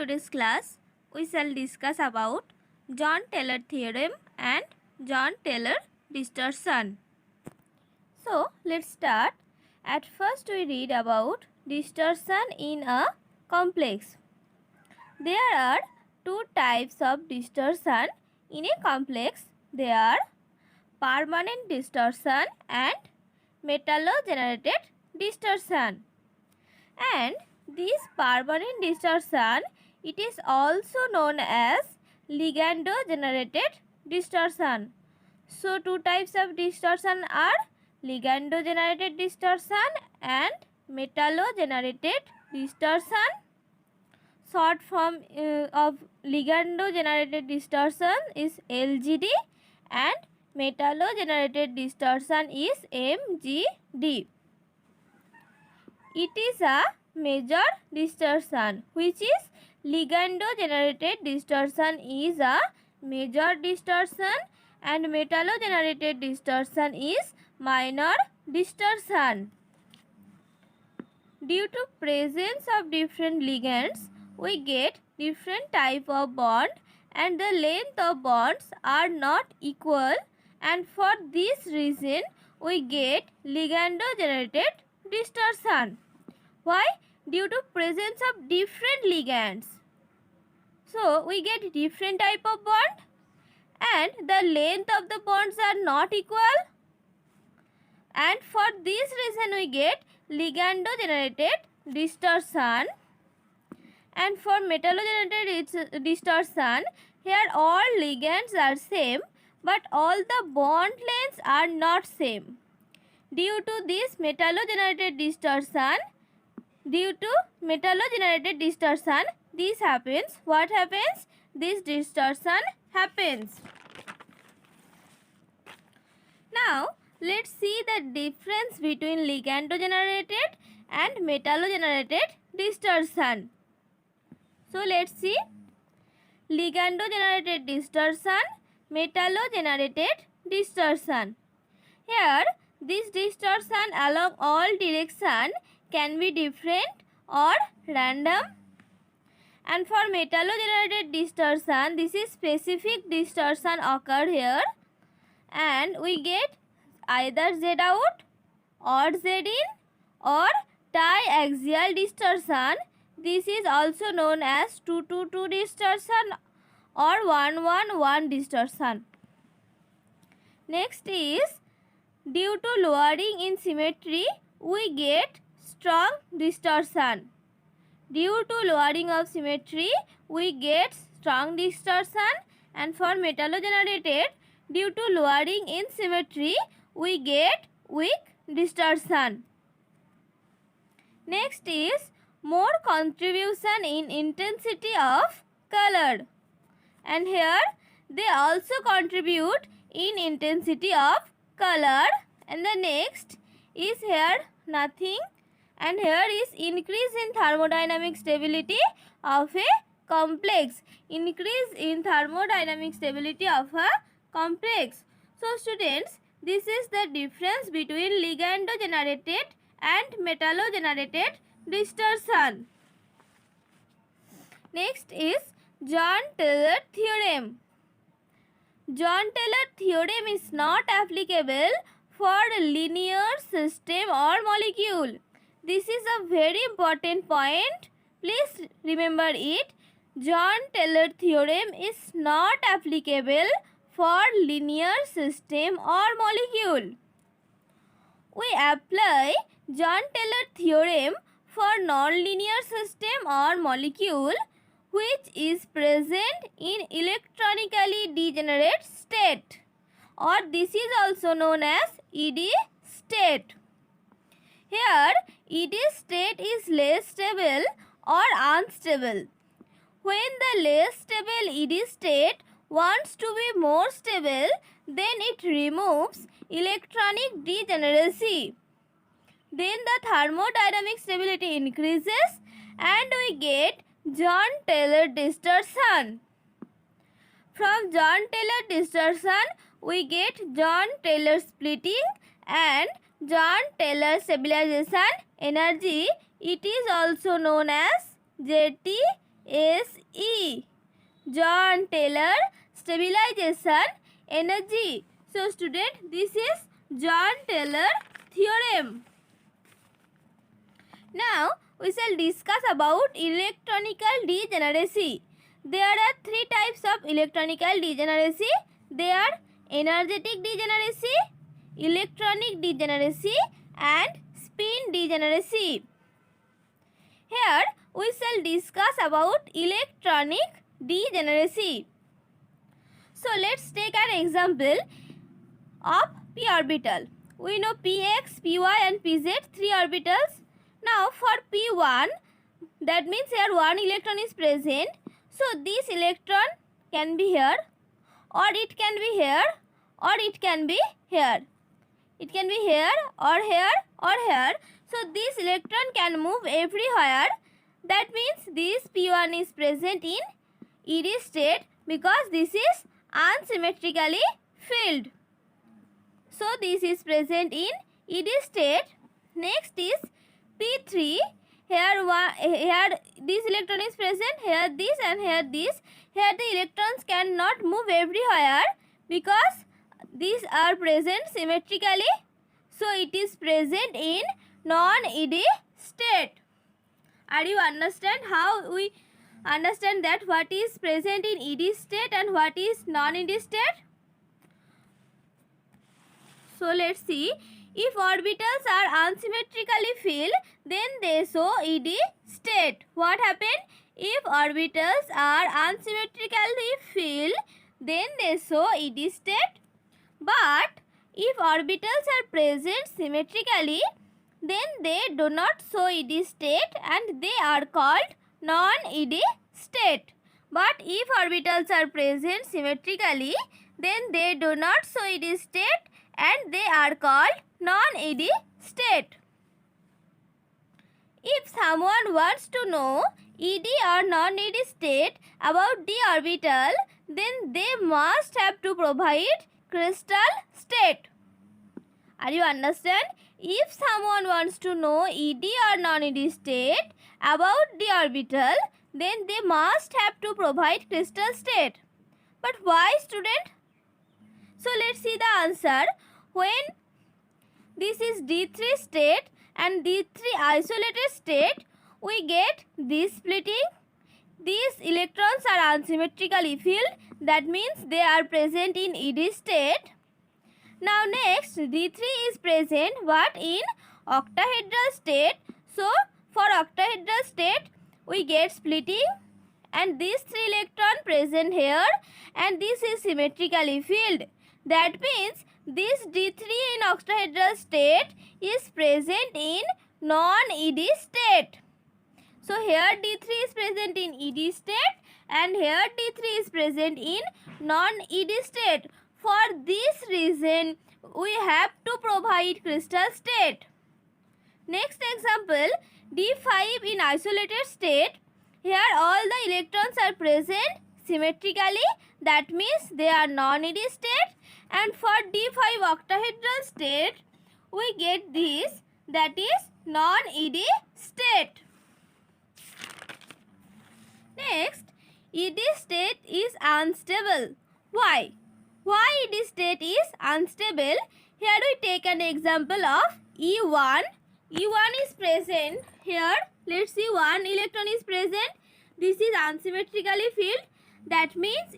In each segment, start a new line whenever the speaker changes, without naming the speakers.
today's class, we shall discuss about John Taylor theorem and John Taylor distortion. So, let's start. At first, we read about distortion in a complex. There are two types of distortion in a complex. They are permanent distortion and metallo-generated distortion. And this permanent distortion, it is also known as ligando-generated distortion. So, two types of distortion are ligando-generated distortion and metallo-generated distortion. Short form of ligando-generated distortion is LGD and metallo-generated distortion is MGD. It is a major distortion, which is ligando-generated distortion is a major distortion and metallo-generated distortion is minor distortion. Due to presence of different ligands, we get different type of bond and the length of bonds are not equal, and for this reason we get ligando-generated distortion. Why? Due to presence of different ligands. So, we get different type of bond and the length of the bonds are not equal, and for this reason we get ligando-generated distortion. And for metallo-generated distortion, here all ligands are same but all the bond lengths are not same. Due to this metallo-generated distortion, this happens. What happens? This distortion happens. Now, let's see the difference between ligando-generated and metallo-generated distortion. So, let's see ligando-generated distortion, metallo-generated distortion. Here, this distortion along all direction can be different or random. And for metallo-generated distortion, this is specific distortion occur here, and we get either Z out or Z in or triaxial distortion. This is also known as 2-2-2 distortion or 1-1-1 distortion. Next is, due to lowering in symmetry, we get strong distortion. Due to lowering of symmetry, we get strong distortion, and for metallo-generated, due to lowering in symmetry, we get weak distortion. Next is more contribution in intensity of color, and here they also contribute in intensity of color. And the next is here nothing, and here is increase in thermodynamic stability of a complex. Increase in thermodynamic stability of a complex. So students, this is the difference between ligando-generated and metallo-generated distortion. Next is John Taylor theorem. John Taylor theorem is not applicable for linear system or molecule. This is a very important point. Please remember it. John Taylor theorem is not applicable for linear system or molecule. We apply John Taylor theorem for nonlinear system or molecule which is present in electronically degenerate state, or this is also known as ED state. Here, ED state is less stable or unstable. When the less stable ED state wants to be more stable, then it removes electronic degeneracy. Then the thermodynamic stability increases and we get John Taylor distortion. From John Taylor distortion, we get John Taylor splitting and John Taylor stabilization energy. It is also known as JT SE. John Taylor stabilization energy. So student, this is John Taylor theorem. Now we shall discuss about electronical degeneracy. There are three types of electronical degeneracy. They are energetic degeneracy, electronic degeneracy and spin degeneracy. Here we shall discuss about electronic degeneracy. So let's take an example of p orbital. We know px, py and pz, three orbitals. Now for p1, that means here one electron is present. So this electron can be here, or it can be here, or it can be here. It can be here or here or here. So this electron can move everywhere. That means this p1 is present in ED state because this is unsymmetrically filled. So this is present in ED state. Next is p3. Here this electron is present, here this and here this. Here the electrons cannot move everywhere because these are present symmetrically. So it is present in non-ED state. Are you understand how we understand that what is present in ED state and what is non-ED state? So let's see. If orbitals are unsymmetrically filled, then they show ED state. What happened? If orbitals are unsymmetrically filled, then they show ED state. But if orbitals are present symmetrically, then they do not show ED state and they are called non-ED state. But if orbitals are present symmetrically, then they do not show ED state and they are called non-ED state. If someone wants to know ED or non-ED state about the orbital, then they must have to provide crystal state. Are you understand? If someone wants to know ED or non-ED state about the orbital, then they must have to provide crystal state. But why, student? So let's see the answer. When this is D3 state and D3 isolated state, we get this splitting. These electrons are unsymmetrically filled. That means they are present in ED state. Now next, D3 is present but in octahedral state. So for octahedral state, we get splitting and these three electrons present here and this is symmetrically filled. That means this D3 in octahedral state is present in non-ED state. So here D3 is present in ED state and here D3 is present in non-ED state. For this reason, we have to provide crystal state. Next example, D5 in isolated state. Here all the electrons are present symmetrically. That means they are non-ED state. And for D5 octahedral state, we get this, that is non-ED state. Next, ED state is unstable. Why? Why ED state is unstable? Here we take an example of E1. E1 is present here. Let's see, one electron is present. This is unsymmetrically filled. That means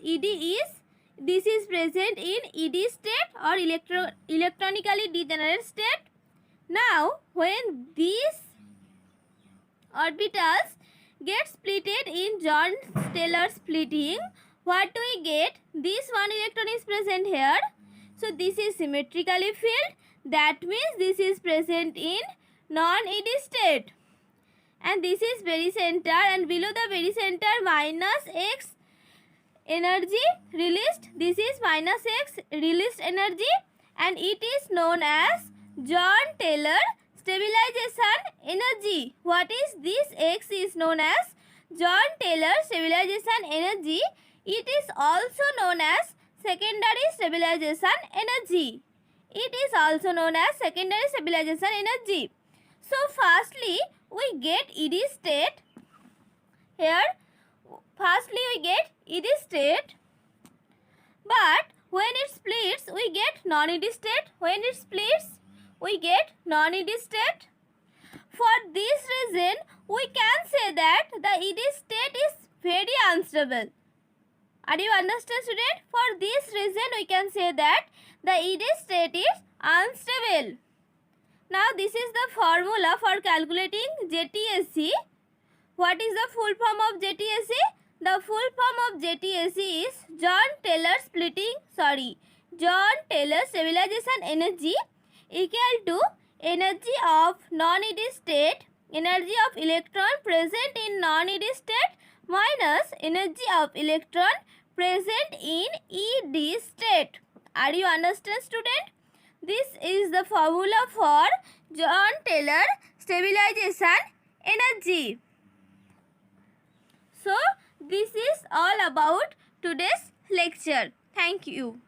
this is present in ED state or electronically degenerate state. Now, when these orbitals get splitted in John-Taylor splitting, what do we get? This one electron is present here. So this is symmetrically filled. That means this is present in non-ED state. And this is barycenter, and below the barycenter minus X energy released. This is minus X released energy and it is known as John-Taylor stabilization energy. What is this? X is known as John-Taylor stabilization energy. It is also known as secondary stabilization energy. It is also known as secondary stabilization energy. So firstly, we get ED state. Here Firstly, we get eddy state, but when it splits, we get non-eddy state. When it splits, we get non-eddy state. For this reason, we can say that the eddy state is very unstable. Are you understand, student? For this reason, we can say that the eddy state is unstable. Now, this is the formula for calculating JTSC. What is the full form of JTSC? The full form of JTSC is John Taylor stabilization energy equal to energy of non-eddy state, energy of electron present in non-eddy state minus energy of electron present in eddy state. Are you understand, student? This is the formula for John Taylor stabilization energy. So, this is all about today's lecture. Thank you.